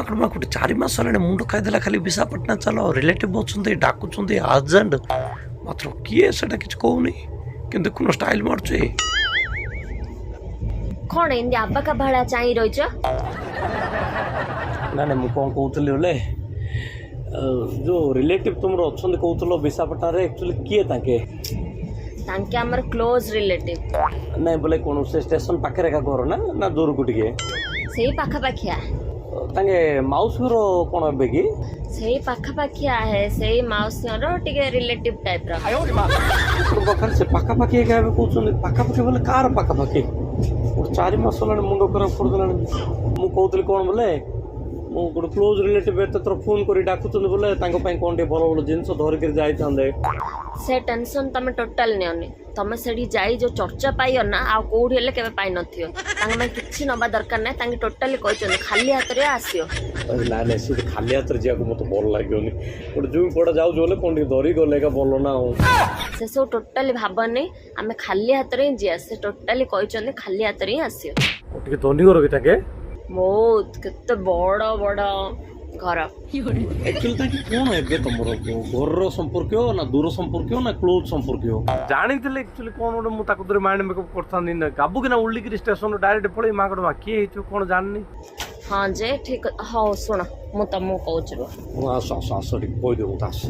पाकड़ मा गोटे 4 मास हेलाणी मुंड खाईदेला खाली विशाखापट्टना चलो रिलेटिव अच्छे डाकुंट अर्जेंट मात्र किए सेटा किछ कहूनी कि देखुन स्टाइल मारछे कौन एंदी आब्बा का भाड़ा चाहि रहिछ ना मु कौन कहूली बोले जो रिलेटिव तुम अच्छा कहूल विशाखापट्टना रे एक्चुअली किए तांके हमर क्लोज रिलेटिव नहीं बोले कौन से स्टेशन पाखे का घर ना ना दूर को टिके सेही पाखा पाखिया तांगे माउस रो कौन हेबे कि सेही पाखा पाखिया है सेही माउस रो टिके रिलेटिव टाइप रो बखर से पाखा पाखी का हेबे कहउछन पाखा पाखी बोले कार पाखा पाखी और 4 मास होलाने मुंडो खराब कर देलाने मु कहउतली कौन बोले मु गोटे क्लोज रिलेटिव एत तर फोन करी डाकुछन बोले तांको पई कोन टे भलो भलो जिंस धर के जाई थांदे से टेंशन तमे टोटल नेओनी तमे सेडी जाई जो चर्चा पाइयो ना आ कोडी हेले केबे पाइ नथियो तांग में किछि नबा दरकार नै तांगे टोटली कहचन खाली हाथ रे आसियो ना ना से खाली हाथ रे जिया को मते भल लागयोनी गोटे जो पडा जाउ जोले कोन टे धरी गले का भलो ना हो से सो टोटली भाबने आमे खाली हाथ रे जिया से टोटली कहचन खाली हाथ रे आसियो ओटिके धनी करो कि ताके बहुत केते बड़ बड़ घर एक्चुअली ताकि कौन है तुमर घर संपर्क ना दूर संपर्क ना क्लोज संपर्क जानी थे एक्चुअली कौन गोटे मुझे ताको माइंड मेकअप करता गाबू कि ना उल्लिकी स्टेशन डायरेक्ट पड़े मागड़ मा किए कौन जाननी हाँ जे ठीक हाँ शुण मु तुमको कहूँ आस आस आस कह दे आस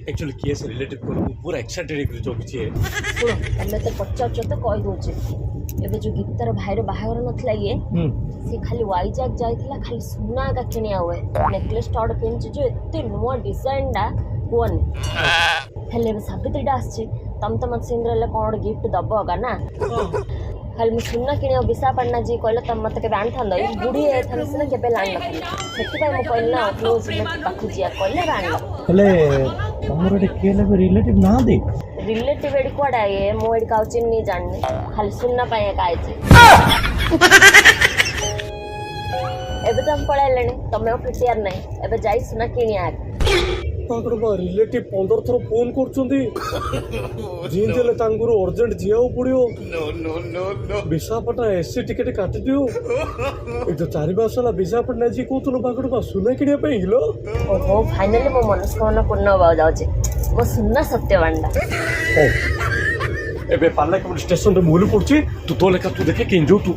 एक्चुअली किए से रिलेटिव को पूरा एक्साइटेड हो किछि शुण तमे तो पचार तो कह दोचे एबे जो गीतार भाईर बाहागर नथला ये से खाली वाईजैक जाइथिला खाली सुना का किनिया हुए नेकलेस टॉड पिनछि जो एते नुवा डिजाइन डा कोन हेले बे साबित्री डास छी तम तम सिंद्रले कोन गिफ्ट दबोगा ना खाली मु सुना किनिया विशाखापट्टना जी कहले तम मते के बांध थांदो बुढ़ी ए थन से केबे लान नथली सेति भाई मु कहले ना क्लोज में पाखु जिया कहले बांध हेले तमरो रे केले रिलेटिव ना दे रिलेटिव एडी कोडा ये मो एडी काउ चिन्नी जाननी खाली सुनना पाए कायजे एबे तो हम पळाइलेनी तमे प्रिपेयर नै एबे जाई सुना किनिया पाकड़ बा रिलेटिव 15 थरो फोन करचुंदी जीन देले तांगुरो अर्जेंट जियाओ पड़ियो नो नो नो नो विशाखापट्टना एससी टिकट काटि दियो ए जो 4 मास होला विशाखापट्टना जी कोतलो पाकड़ बा सुना किनिया पे हिलो ओहो फाइनली मो मनस्कामना पूर्ण हो जाउचे मो सुनना सत्यवांडा एबे पार्ला के स्टेशन रे मूल पड़ची तू तो लेका तू देखे किंजो तू